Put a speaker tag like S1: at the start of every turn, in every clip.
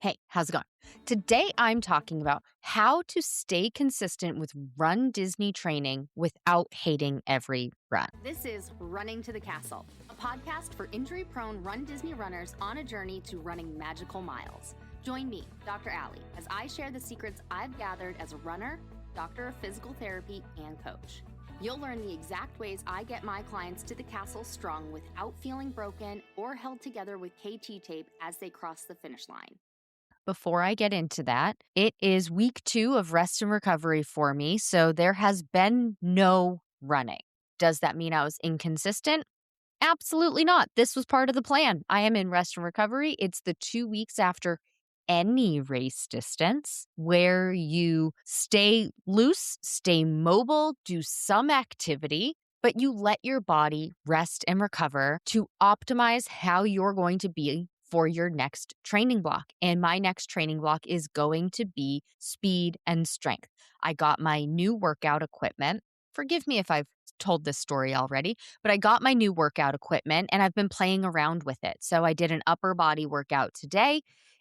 S1: Hey, how's it going? Today I'm talking about how to stay consistent with Run Disney training without hating every run.
S2: This is Running to the Castle, a podcast for injury-prone Run Disney runners on a journey to running magical miles. Join me, Dr. Allie, as I share the secrets I've gathered as a runner, doctor of physical therapy, and coach. You'll learn the exact ways I get my clients to the castle strong without feeling broken or held together with KT tape as they cross the finish line.
S1: Before I get into that, it is week 2 of rest and recovery for me, so there has been no running. Does that mean I was inconsistent? Absolutely not. This was part of the plan. I am in rest and recovery. It's the 2 weeks after any race distance where you stay loose, stay mobile, do some activity, but you let your body rest and recover to optimize how you're going to be for your next training block. And my next training block is going to be speed and strength. I got my new workout equipment. Forgive me if I've told this story already, but I got my new workout equipment and I've been playing around with it. So I did an upper body workout today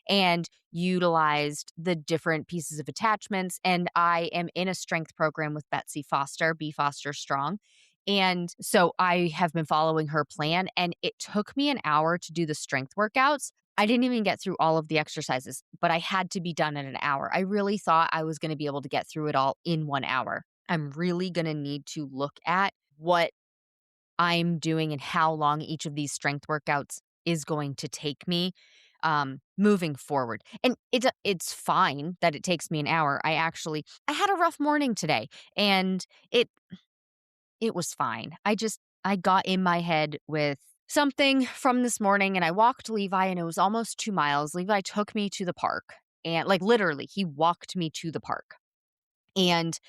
S1: and utilized the different pieces of attachments. And I am in a strength program with Betsy Foster, Be Foster Strong. And so I have been following her plan, and it took me an hour to do the strength workouts. I didn't even get through all of the exercises, but I had to be done in an hour. I really thought I was going to be able to get through it all in 1 hour. I'm really going to need to look at what I'm doing and how long each of these strength workouts is going to take me moving forward. And it's fine that it takes me an hour. I had a rough morning today, and it was fine. I got in my head with something from this morning, and I walked Levi, and it was almost 2 miles. Levi took me to the park, and literally he walked me to the park. And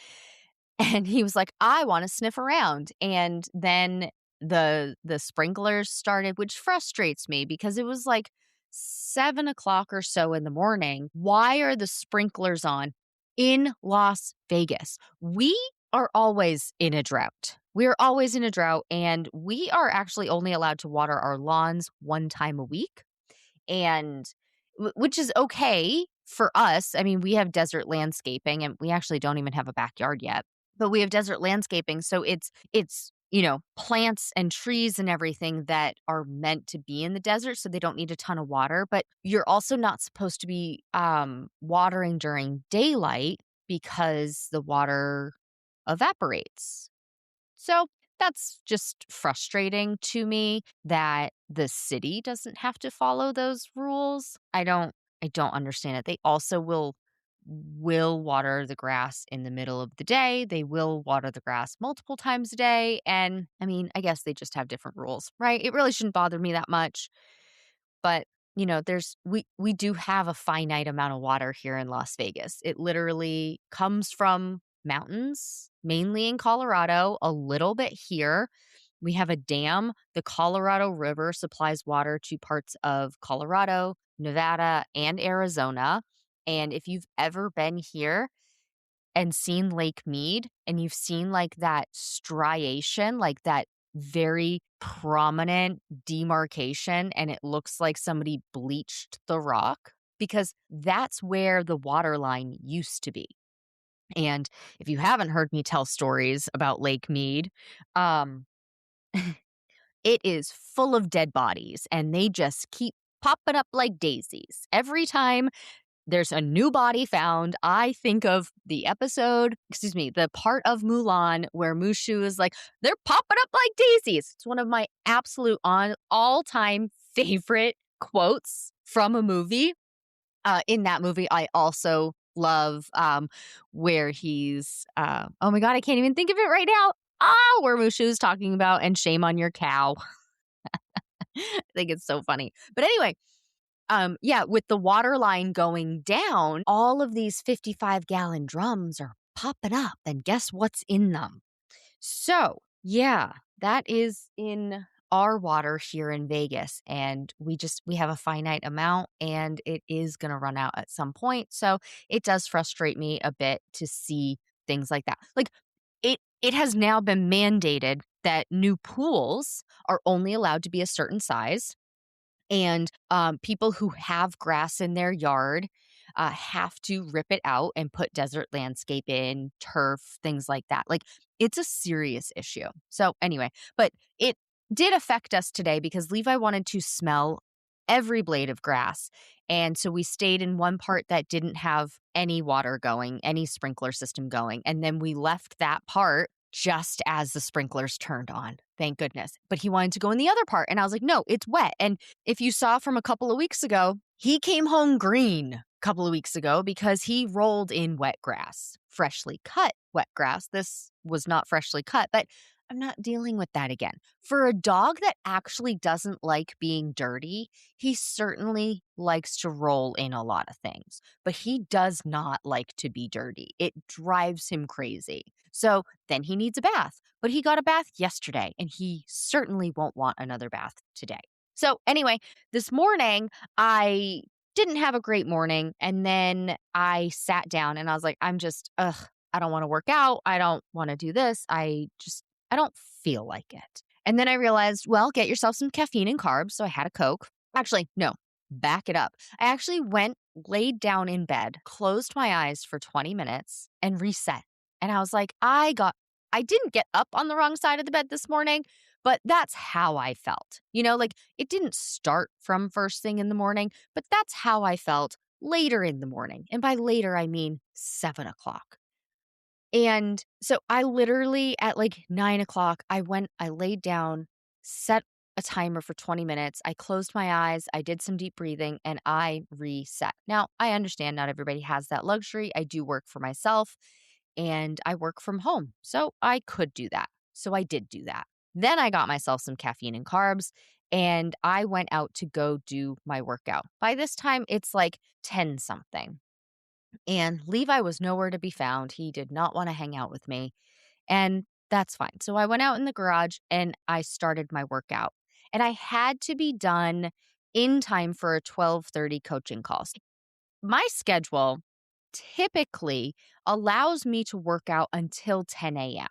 S1: he was like, "I want to sniff around." And then the sprinklers started, which frustrates me because it was like 7 o'clock or so in the morning. Why are the sprinklers on in Las Vegas? We are always in a drought. We're always in a drought, and we are actually only allowed to water our lawns 1 time a week. And which is okay for us. I mean, we have desert landscaping, and we actually don't even have a backyard yet. But we have desert landscaping, so it's plants and trees and everything that are meant to be in the desert, so they don't need a ton of water. But you're also not supposed to be watering during daylight because the water evaporates. So that's just frustrating to me that the city doesn't have to follow those rules. I don't understand it. They also will water the grass in the middle of the day. They will water the grass multiple times a day. And I mean, I guess they just have different rules, right? It really shouldn't bother me that much. But, we do have a finite amount of water here in Las Vegas. It literally comes from mountains, mainly in Colorado, a little bit here. We have a dam. The Colorado River supplies water to parts of Colorado, Nevada, and Arizona. And if you've ever been here and seen Lake Mead and you've seen that striation, that very prominent demarcation, and it looks like somebody bleached the rock, because that's where the water line used to be. And if you haven't heard me tell stories about Lake Mead, it is full of dead bodies, and they just keep popping up like daisies. Every time there's a new body found, I think of the part of Mulan where Mushu is like, "They're popping up like daisies." It's one of my absolute all-time favorite quotes from a movie. In that movie, I also love where he's, oh my God, I can't even think of it right now. Where Mushu is talking about, "And shame on your cow." I think it's so funny. But anyway, with the water line going down, all of these 55-gallon drums are popping up, and guess what's in them? So, yeah, that is in our water here in Vegas, and we have a finite amount, and it is going to run out at some point. So it does frustrate me a bit to see things like that. It has now been mandated that new pools are only allowed to be a certain size. And people who have grass in their yard have to rip it out and put desert landscape in, turf, things like that. Like it's a serious issue. So, anyway, but it did affect us today because Levi wanted to smell every blade of grass. And so we stayed in one part that didn't have any water going, any sprinkler system going. And then we left that part just as the sprinklers turned on. Thank goodness. But he wanted to go in the other part. And I was like, no, it's wet. And if you saw from a couple of weeks ago, he came home green a couple of weeks ago because he rolled in wet grass, freshly cut wet grass. This was not freshly cut, but I'm not dealing with that again. For a dog that actually doesn't like being dirty, he certainly likes to roll in a lot of things, but he does not like to be dirty. It drives him crazy. So then he needs a bath, but he got a bath yesterday and he certainly won't want another bath today. So anyway, this morning I didn't have a great morning. And then I sat down and I was like, I don't want to work out. I don't want to do this. I don't feel like it. And then I realized, well, get yourself some caffeine and carbs. So I had a Coke. Actually, no, back it up. I actually went, laid down in bed, closed my eyes for 20 minutes and reset. And I was like, I didn't get up on the wrong side of the bed this morning, but that's how I felt. Like it didn't start from first thing in the morning, but that's how I felt later in the morning. And by later, I mean 7 o'clock. And so I literally at like 9 o'clock, I laid down, set a timer for 20 minutes. I closed my eyes, I did some deep breathing, and I reset. Now, I understand not everybody has that luxury. I do work for myself and I work from home. So I could do that. So I did do that. Then I got myself some caffeine and carbs and I went out to go do my workout. By this time, it's like 10 something. And Levi was nowhere to be found. He did not want to hang out with me. And that's fine. So I went out in the garage and I started my workout. And I had to be done in time for a 12:30 coaching call. My schedule typically allows me to work out until 10 a.m.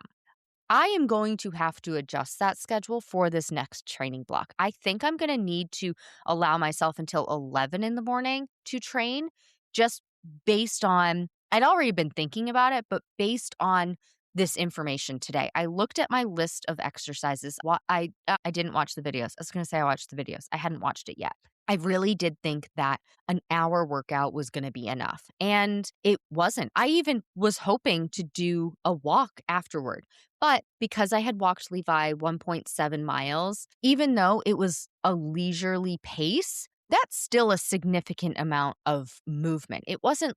S1: I am going to have to adjust that schedule for this next training block. I think I'm going to need to allow myself until 11 in the morning to train just based on, I'd already been thinking about it, but based on this information today. I looked at my list of exercises. I didn't watch the videos. I was going to say I watched the videos. I hadn't watched it yet. I really did think that an hour workout was going to be enough, and it wasn't. I even was hoping to do a walk afterward. But because I had walked Levi 1.7 miles, even though it was a leisurely pace, that's still a significant amount of movement. It wasn't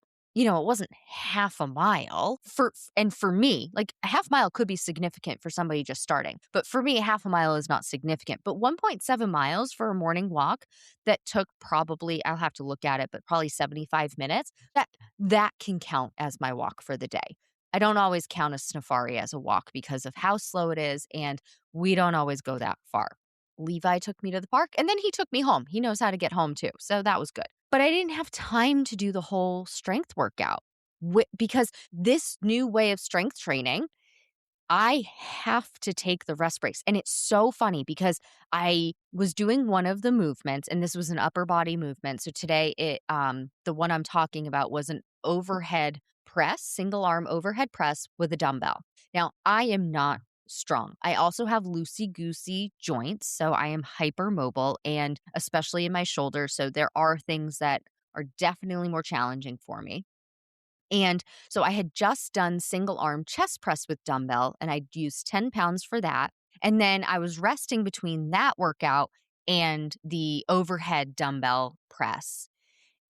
S1: half a mile for me, like a half mile could be significant for somebody just starting. But for me, half a mile is not significant. But 1.7 miles for a morning walk that took probably, I'll have to look at it, but probably 75 minutes, that can count as my walk for the day. I don't always count a safari as a walk because of how slow it is, and we don't always go that far. Levi took me to the park, and then he took me home. He knows how to get home too, so that was good. But I didn't have time to do the whole strength workout because this new way of strength training, I have to take the rest breaks. And it's so funny because I was doing one of the movements, and this was an upper body movement. So today the one I'm talking about was an overhead press, single arm overhead press with a dumbbell. Now, I am not strong. I also have loosey-goosey joints, so I am hypermobile, and especially in my shoulders. So there are things that are definitely more challenging for me. And so I had just done single arm chest press with dumbbell, and I'd used 10 pounds for that. And then I was resting between that workout and the overhead dumbbell press.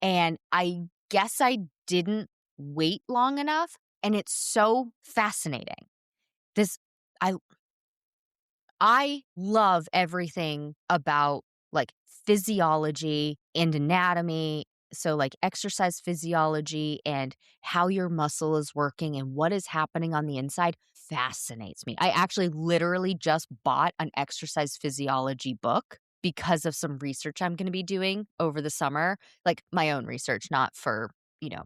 S1: And I guess I didn't wait long enough. And it's so fascinating. This, I I love everything about like physiology and anatomy. So, like exercise physiology and how your muscle is working and what is happening on the inside fascinates me. I actually literally just bought an exercise physiology book because of some research I'm going to be doing over the summer, like my own research, not for,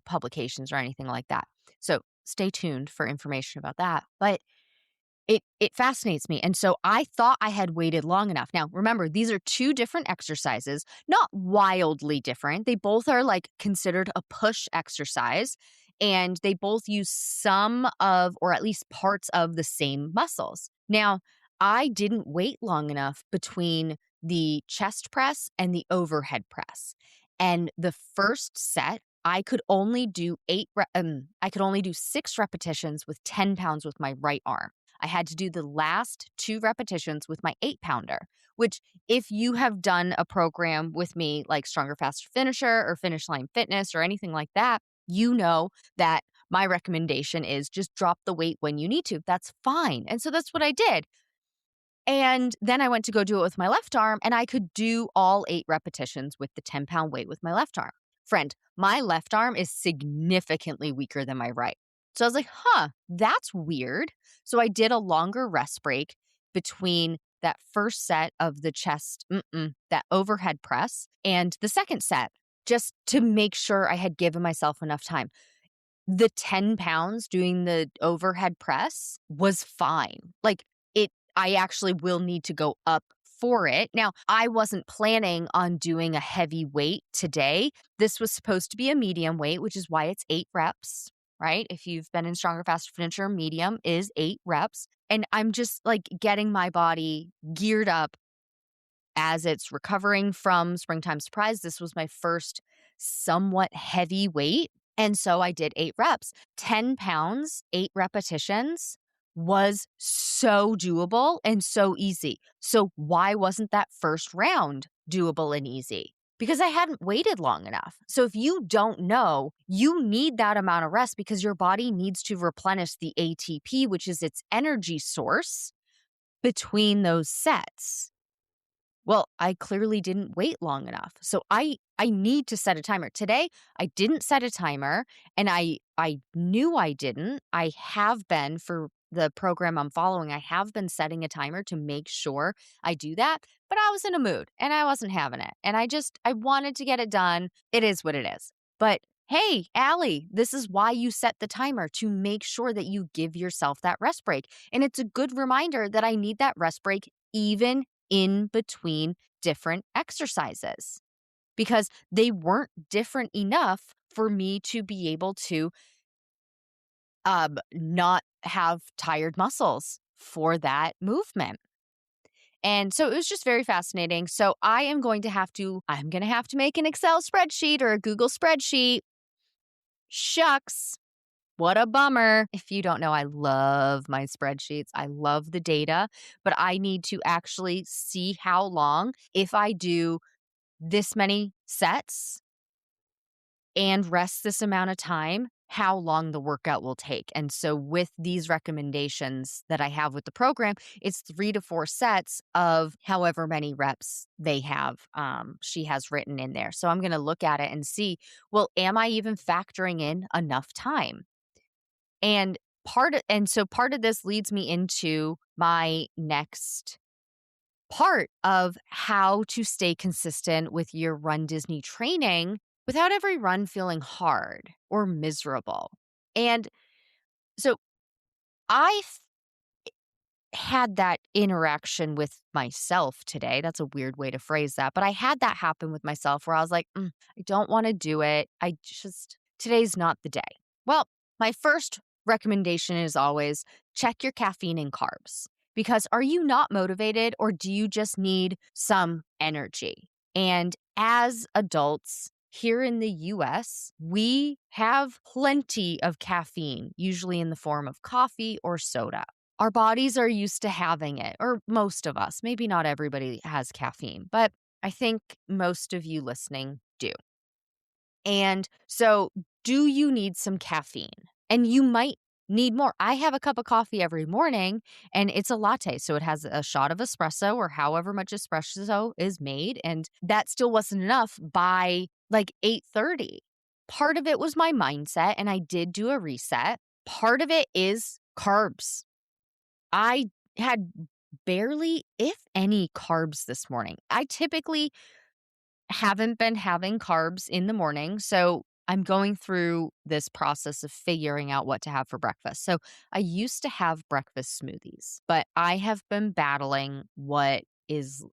S1: publications or anything like that. So, stay tuned for information about that. But It fascinates me, and so I thought I had waited long enough. Now, remember, these are 2 different exercises, not wildly different. They both are, like, considered a push exercise, and they both use some of or at least parts of the same muscles. Now, I didn't wait long enough between the chest press and the overhead press, and the first set, I could only do 6 repetitions with 10 pounds with my right arm. I had to do the last 2 repetitions with my 8-pounder, which if you have done a program with me like Stronger, Faster Finisher or Finish Line Fitness or anything like that, you know that my recommendation is just drop the weight when you need to. That's fine. And so that's what I did. And then I went to go do it with my left arm, and I could do all 8 repetitions with the 10-pound weight with my left arm. Friend, my left arm is significantly weaker than my right. So I was like, huh, that's weird. So I did a longer rest break between that first set of the that overhead press and the second set, just to make sure I had given myself enough time. The 10 pounds doing the overhead press was fine. Like, I actually will need to go up for it. Now, I wasn't planning on doing a heavy weight today. This was supposed to be a medium weight, which is why it's 8 reps, right? If you've been in Stronger, Faster, Finisher, medium is 8 reps. And I'm just like getting my body geared up as it's recovering from Springtime Surprise. This was my first somewhat heavy weight. And so I did 8 reps, 10 pounds, 8 repetitions was so doable and so easy. So why wasn't that first round doable and easy? Because I hadn't waited long enough. So if you don't know, you need that amount of rest because your body needs to replenish the ATP, which is its energy source, between those sets. Well, I clearly didn't wait long enough. So I need to set a timer. Today, I didn't set a timer, and I knew I didn't. I have been for the program I'm following, I have been setting a timer to make sure I do that, but I was in a mood and I wasn't having it. And I wanted to get it done. It is what it is. But hey, Allie, this is why you set the timer, to make sure that you give yourself that rest break. And it's a good reminder that I need that rest break even in between different exercises, because they weren't different enough for me to be able to not have tired muscles for that movement. And so it was just very fascinating. So I'm going to have to make an Excel spreadsheet or a Google spreadsheet. Shucks. What a bummer. If you don't know, I love my spreadsheets. I love the data, but I need to actually see how long, if I do this many sets and rest this amount of time, how long the workout will take. And so with these recommendations that I have with the program, it's 3 to 4 sets of however many reps they have, she has written in there. So I'm going to look at it and see, well, am I even factoring in enough time? And so part of this leads me into my next part of how to stay consistent with your Run Disney training without every run feeling hard or miserable. And so I had that interaction with myself today. That's a weird way to phrase that, but I had that happen with myself where I was like, I don't want to do it. Today's not the day. Well, my first recommendation is always check your caffeine and carbs, because are you not motivated, or do you just need some energy? And as adults here in the US, we have plenty of caffeine, usually in the form of coffee or soda. Our bodies are used to having it, or most of us. Maybe not everybody has caffeine, but I think most of you listening do. And so, do you need some caffeine? And you might need more. I have a cup of coffee every morning, and it's a latte. So it has a shot of espresso, or however much espresso is made. And that still wasn't enough by like 8:30. Part of it was my mindset, and I did do a reset. Part of it is carbs. I had barely, if any, carbs this morning. I typically haven't been having carbs in the morning. So I'm going through this process of figuring out what to have for breakfast. So I used to have breakfast smoothies, but I have been battling what is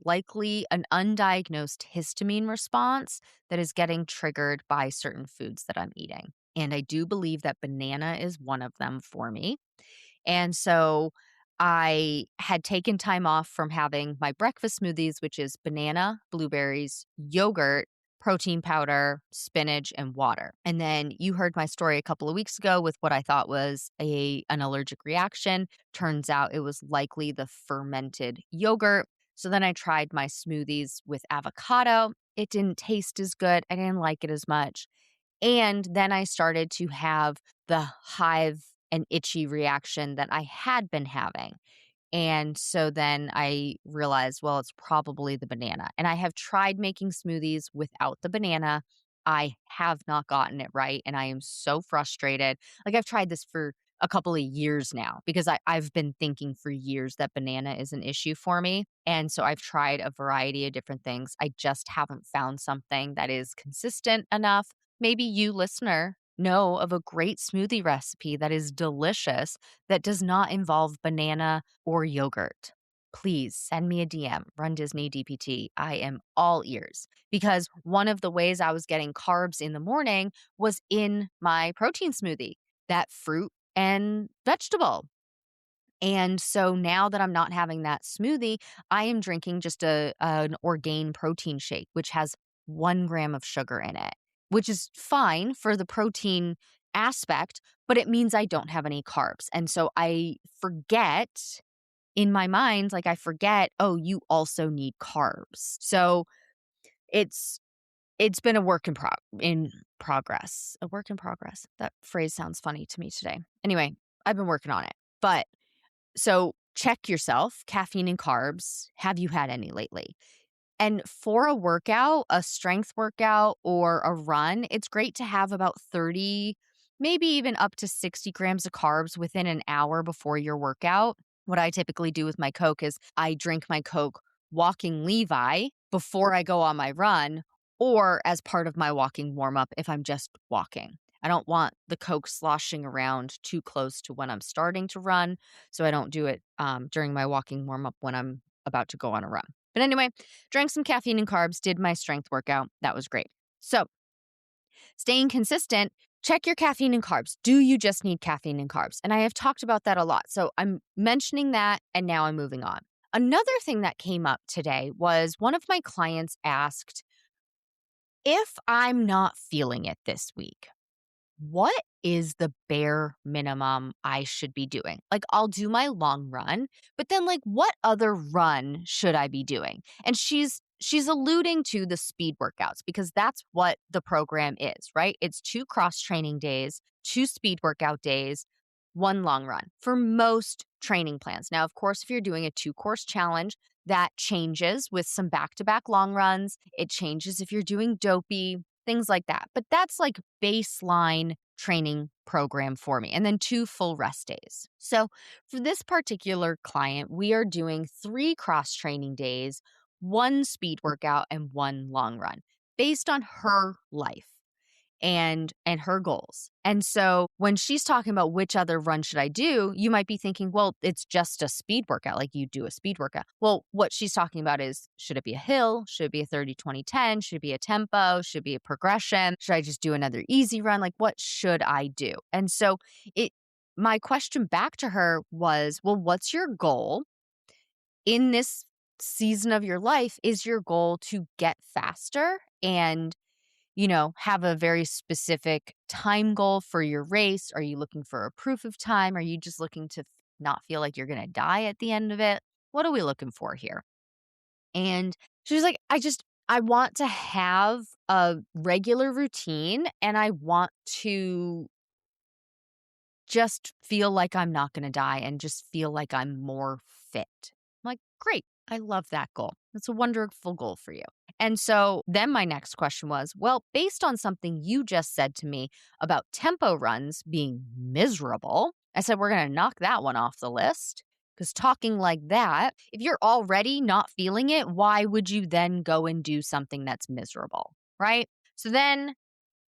S1: likely an undiagnosed histamine response that is getting triggered by certain foods that I'm eating. And I do believe that banana is one of them for me. And so I had taken time off from having my breakfast smoothies, which is banana, blueberries, yogurt, protein powder, spinach, and water. And then you heard my story a couple of weeks ago with what I thought was an allergic reaction. Turns out it was likely the fermented yogurt. So then I tried my smoothies with avocado. It didn't taste as good. I didn't like it as much. And then I started to have the hive and itchy reaction that I had been having. And so then I realized, well, it's probably the banana. And I have tried making smoothies without the banana. I have not gotten it right. And I am so frustrated. Like I've tried this for a couple of years now because I've been thinking for years that banana is an issue for me. And so I've tried a variety of different things. I just haven't found something that is consistent enough. Maybe you, listener, know of a great smoothie recipe that is delicious that does not involve banana or yogurt. Please send me a DM, Run Disney DPT. I am all ears because one of the ways I was getting carbs in the morning was in my protein smoothie, that fruit and vegetable. And so now that I'm not having that smoothie, I am drinking just an Orgain protein shake, which has 1 gram of sugar in it, which is fine for the protein aspect, but it means I don't have any carbs. And so I forget in my mind, like I forget, oh, you also need carbs. So it's it's been a work in progress. A work in progress. That phrase sounds funny to me today. Anyway, I've been working on it. But so check yourself, caffeine and carbs. Have you had any lately? And for a workout, a strength workout or a run, it's great to have about 30, maybe even up to 60 grams of carbs within an hour before your workout. What I typically do with my Coke is I drink my Coke walking Levi before I go on my run or as part of my walking warm up if I'm just walking. I don't want the Coke sloshing around too close to when I'm starting to run. So I don't do it during my walking warm up when I'm about to go on a run. But anyway, drank some caffeine and carbs, did my strength workout. That was great. So staying consistent, check your caffeine and carbs. Do you just need caffeine and carbs? And I have talked about that a lot. So I'm mentioning that and now I'm moving on. Another thing that came up today was one of my clients asked, if I'm not feeling it this week, what is the bare minimum I should be doing? Like, I'll do my long run, but then like what other run should I be doing? And she's alluding to the speed workouts because that's what the program is, right? It's 2 cross training days, 2 speed workout days, 1 long run for most training plans. Now, of course, if you're doing a 2-course challenge, that changes with some back-to-back long runs. It changes if you're doing dopey, things like that. But that's like baseline training program for me. And then 2 full rest days. So for this particular client, we are doing 3 cross training days, 1 speed workout, and 1 long run based on her life and her goals. And so when she's talking about which other run should I do, you might be thinking, well, it's just a speed workout, like you do a speed workout. Well, what she's talking about is, should it be a hill? Should it be a 30-20-10? Should it be a tempo? Should it be a progression? Should I just do another easy run? Like, what should I do? And so my question back to her was, well, what's your goal in this season of your life? Is your goal to get faster and have a very specific time goal for your race? Are you looking for a proof of time? Are you just looking to not feel like you're going to die at the end of it? What are we looking for here? And she was like, I want to have a regular routine and I want to just feel like I'm not going to die and just feel like I'm more fit. I'm like, great. I love that goal. It's a wonderful goal for you. And so then my next question was, well, based on something you just said to me about tempo runs being miserable, I said, we're going to knock that one off the list. Because talking like that, if you're already not feeling it, why would you then go and do something that's miserable? Right? So then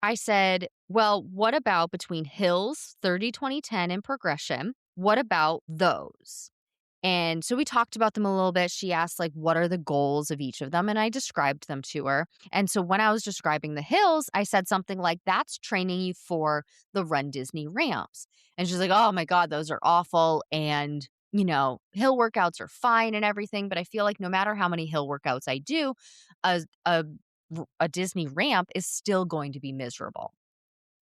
S1: I said, well, what about between hills, 30, 20, 10, and progression? What about those? And so we talked about them a little bit. She asked, like, what are the goals of each of them? And I described them to her. And so when I was describing the hills, I said something like, that's training you for the Run Disney ramps. And she's like, oh my God, those are awful. And, hill workouts are fine and everything. But I feel like no matter how many hill workouts I do, a, a, a Disney ramp is still going to be miserable.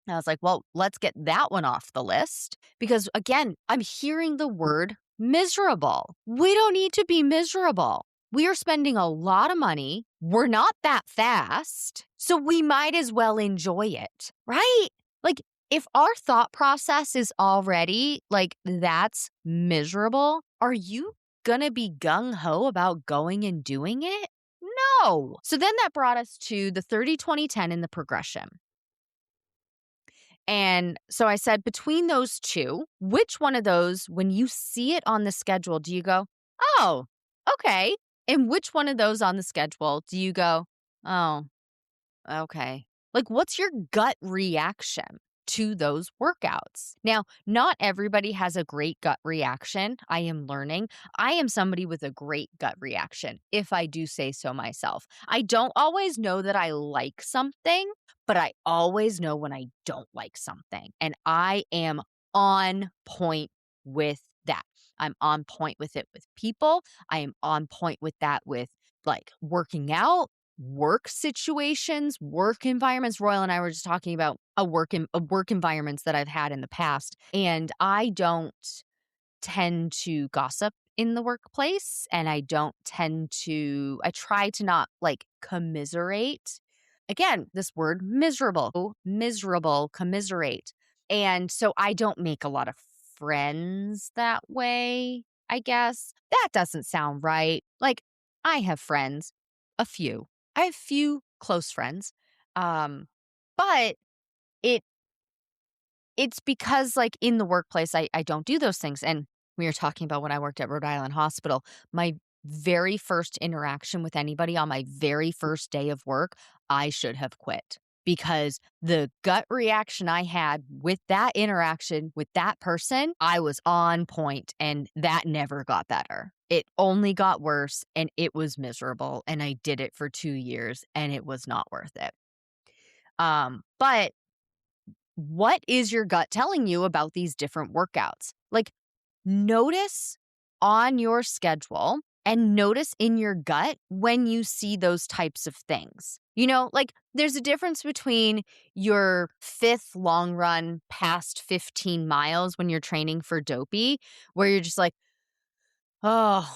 S1: And I was like, well, let's get that one off the list because, again, I'm hearing the word miserable. We don't need to be miserable. We are spending a lot of money. We're not that fast. So we might as well enjoy it, right? Like, if our thought process is already like, that's miserable, are you going to be gung ho about going and doing it? No. So then that brought us to the 30, 20, 10 in the progression. And so I said, between those two, which one of those, when you see it on the schedule, do you go, oh, okay? And which one of those on the schedule do you go, oh, okay? Like, what's your gut reaction to those workouts? Now, not everybody has a great gut reaction. I am learning. I am somebody with a great gut reaction, if I do say so myself. I don't always know that I like something, but I always know when I don't like something. And I am on point with that. I'm on point with it with people. I am on point with that with like working out, work situations, work environments. Royal and I were just talking about a work environments that I've had in the past. And I don't tend to gossip in the workplace and I try to not like commiserate. Again, this word miserable, commiserate. And so I don't make a lot of friends that way, I guess. That doesn't sound right. Like, I have friends, a few. I have few close friends. But it it's because, like, in the workplace, I don't do those things, and we were talking about when I worked at Rhode Island Hospital, my very first interaction with anybody on my very first day of work, I should have quit because the gut reaction I had with that interaction with that person, I was on point, and that never got better. It only got worse, and it was miserable, and I did it for 2 years, and it was not worth it. But what is your gut telling you about these different workouts? Like, notice on your schedule and notice in your gut when you see those types of things. Like there's a difference between your fifth long run past 15 miles when you're training for dopey, where you're just like, oh,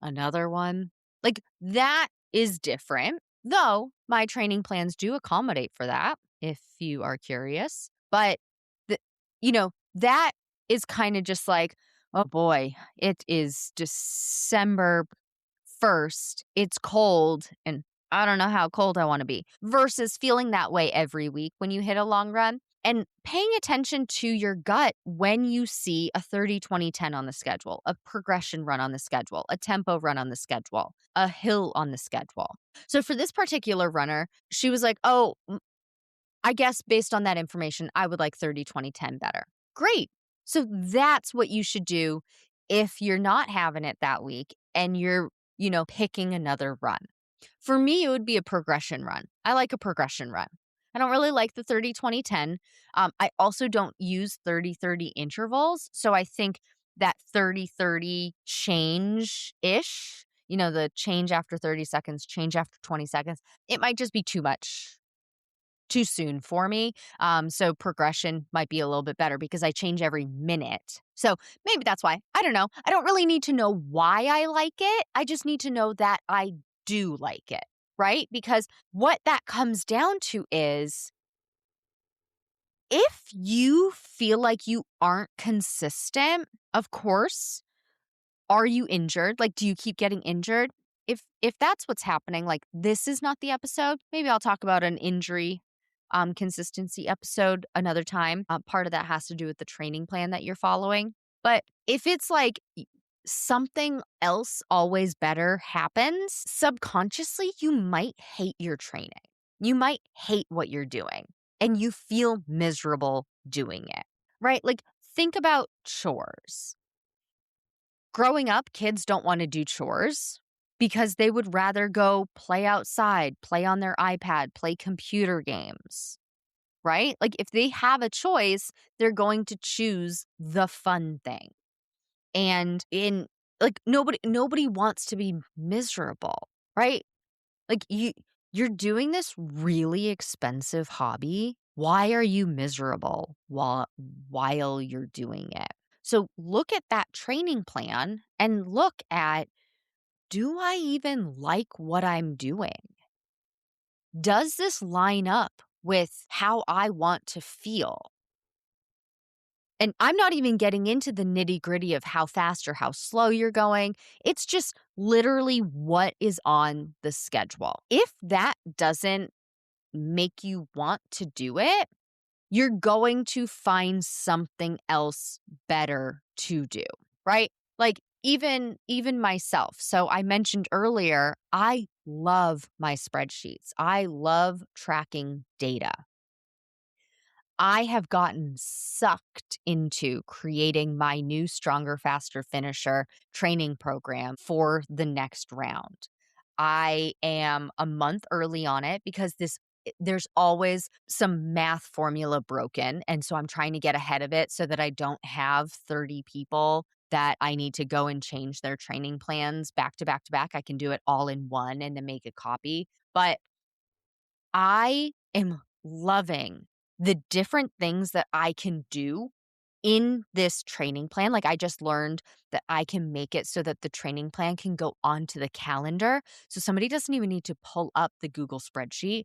S1: another one. Like that is different, though my training plans do accommodate for that if you are curious. But the that is kind of just like, oh boy, it is December 1st. It's cold and I don't know how cold I want to be versus feeling that way every week when you hit a long run and paying attention to your gut when you see a 30, 20, 10 on the schedule, a progression run on the schedule, a tempo run on the schedule, a hill on the schedule. So for this particular runner, she was like, oh, I guess based on that information, I would like 30, 20, 10 better. Great. So that's what you should do if you're not having it that week and you're, picking another run. For me, it would be a progression run. I like a progression run. I don't really like the 30, 20, 10. I also don't use 30, 30 intervals. So I think that 30, 30 change ish, the change after 30 seconds, change after 20 seconds, it might just be too much too soon for me. So progression might be a little bit better because I change every minute. So maybe that's why. I don't know. I don't really need to know why I like it. I just need to know that I do like it, right? Because what that comes down to is if you feel like you aren't consistent, of course, are you injured? Like, do you keep getting injured? If that's what's happening, like this is not the episode. Maybe I'll talk about an injury consistency episode another time. Part of that has to do with the training plan that you're following. But if it's like something else always better happens, subconsciously you might hate your training. You might hate what you're doing and you feel miserable doing it, right? Like, think about chores. Growing up, kids don't want to do chores because they would rather go play outside, play on their iPad, play computer games, right? Like, if they have a choice, they're going to choose the fun thing. And in like nobody wants to be miserable, right? Like you're doing this really expensive hobby. Why are you miserable while you're doing it? So look at that training plan and look at, do I even like what I'm doing? Does this line up with how I want to feel? And I'm not even getting into the nitty-gritty of how fast or how slow you're going. It's just literally what is on the schedule. If that doesn't make you want to do it, you're going to find something else better to do, right? Like even myself. So I mentioned earlier, I love my spreadsheets. I love tracking data. I have gotten sucked into creating my new Stronger, Faster Finisher training program for the next round. I am a month early on it because there's always some math formula broken. And so I'm trying to get ahead of it so that I don't have 30 people that I need to go and change their training plans back to back to back. I can do it all in one and then make a copy. But I am loving the different things that I can do in this training plan. Like, I just learned that I can make it so that the training plan can go onto the calendar. So somebody doesn't even need to pull up the Google spreadsheet.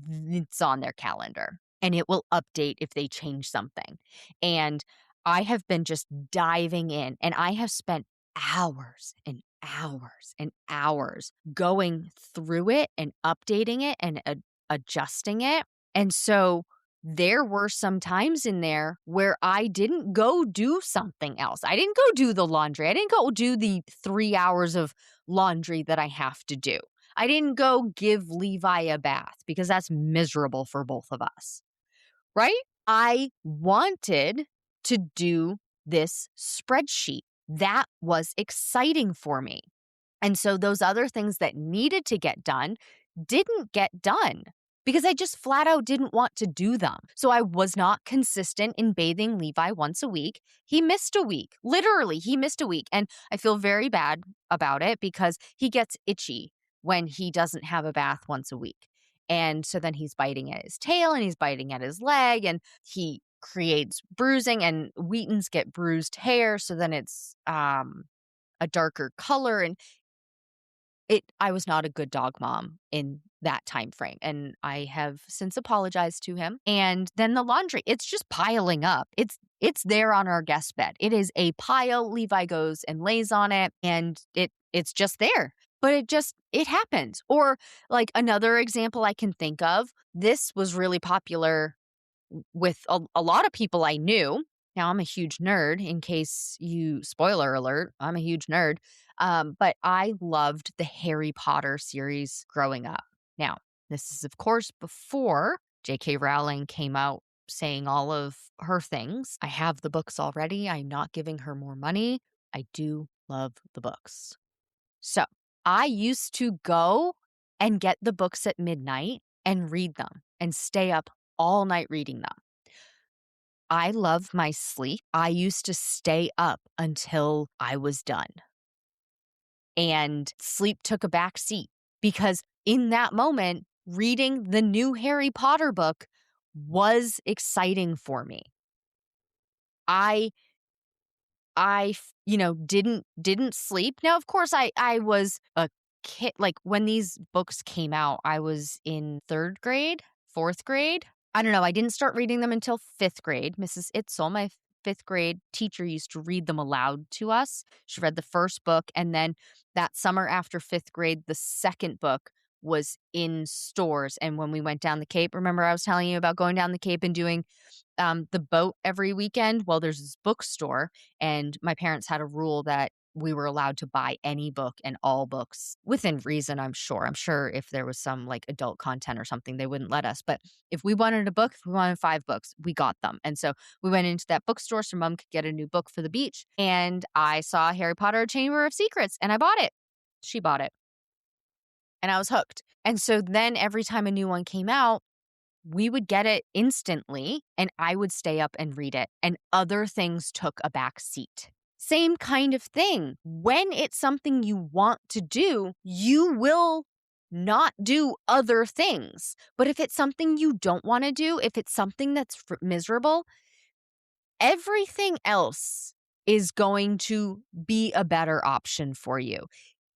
S1: It's on their calendar and it will update if they change something. And I have been just diving in and I have spent hours and hours and hours going through it and updating it and adjusting it. And so there were some times in there where I didn't go do something else. I didn't go do the laundry. I didn't go do the 3 hours of laundry that I have to do. I didn't go give Levi a bath because that's miserable for both of us, right? I wanted to do this spreadsheet. That was exciting for me. And so those other things that needed to get done didn't get done because I just flat out didn't want to do them. So I was not consistent in bathing Levi once a week. He missed a week. Literally, he missed a week. And I feel very bad about it because he gets itchy when he doesn't have a bath once a week. And so then he's biting at his tail and he's biting at his leg and he creates bruising, and Wheatons get bruised hair. So then it's a darker color. And I was not a good dog mom in that time frame, and I have since apologized to him. And then the laundry, it's just piling up. It's there on our guest bed. It is a pile. Levi goes and lays on it, and it's just there. But it happens. Or like another example I can think of, this was really popular with a lot of people I knew. Now, I'm a huge nerd, in case spoiler alert, I'm a huge nerd. But I loved the Harry Potter series growing up. Now, this is, of course, before J.K. Rowling came out saying all of her things. I have the books already. I'm not giving her more money. I do love the books. So I used to go and get the books at midnight and read them and stay up all night reading them. I love my sleep. I used to stay up until I was done. And sleep took a back seat because in that moment, reading the new Harry Potter book was exciting for me. I didn't sleep. Now, of course, I was a kid. Like, when these books came out, I was in 3rd grade, 4th grade. I don't know. I didn't start reading them until 5th grade. Mrs. Itzel, my 5th grade teacher, used to read them aloud to us. She read the first book, and then that summer after 5th grade, the second book was in stores. And when we went down the Cape, remember I was telling you about going down the Cape and doing the boat every weekend? Well, there's this bookstore, and my parents had a rule that we were allowed to buy any book and all books within reason, I'm sure. I'm sure if there was some like adult content or something, they wouldn't let us. But if we wanted a book, if we wanted 5 books, we got them. And so we went into that bookstore so mom could get a new book for the beach. And I saw Harry Potter Chamber of Secrets and I bought it. She bought it. And I was hooked. And so then every time a new one came out, we would get it instantly and I would stay up and read it. And other things took a back seat. Same kind of thing. When it's something you want to do, you will not do other things. But if it's something you don't want to do, if it's something that's miserable, everything else is going to be a better option for you.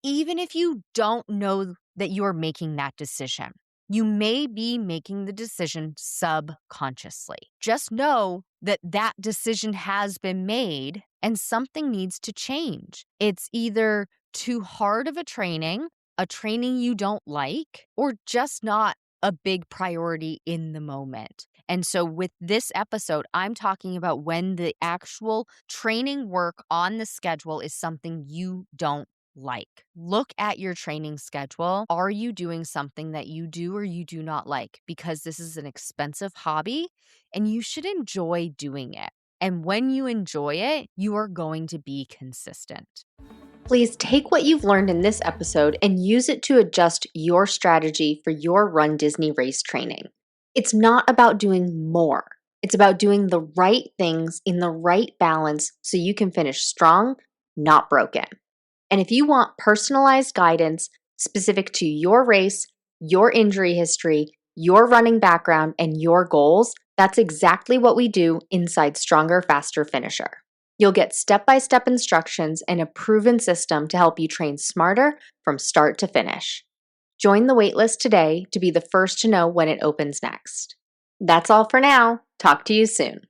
S1: Even if you don't know that you're making that decision, you may be making the decision subconsciously. Just know that that decision has been made and something needs to change. It's either too hard of a training you don't like, or just not a big priority in the moment. And so with this episode, I'm talking about when the actual training work on the schedule is something you don't like. Look at your training schedule. Are you doing something that you do or you do not like? Because this is an expensive hobby and you should enjoy doing it. And when you enjoy it, you are going to be consistent. Please take what you've learned in this episode and use it to adjust your strategy for your Run Disney race training. It's not about doing more. It's about doing the right things in the right balance so you can finish strong, not broken. And if you want personalized guidance specific to your race, your injury history, your running background, and your goals, that's exactly what we do inside Stronger, Faster, Finisher. You'll get step-by-step instructions and a proven system to help you train smarter from start to finish. Join the waitlist today to be the first to know when it opens next. That's all for now. Talk to you soon.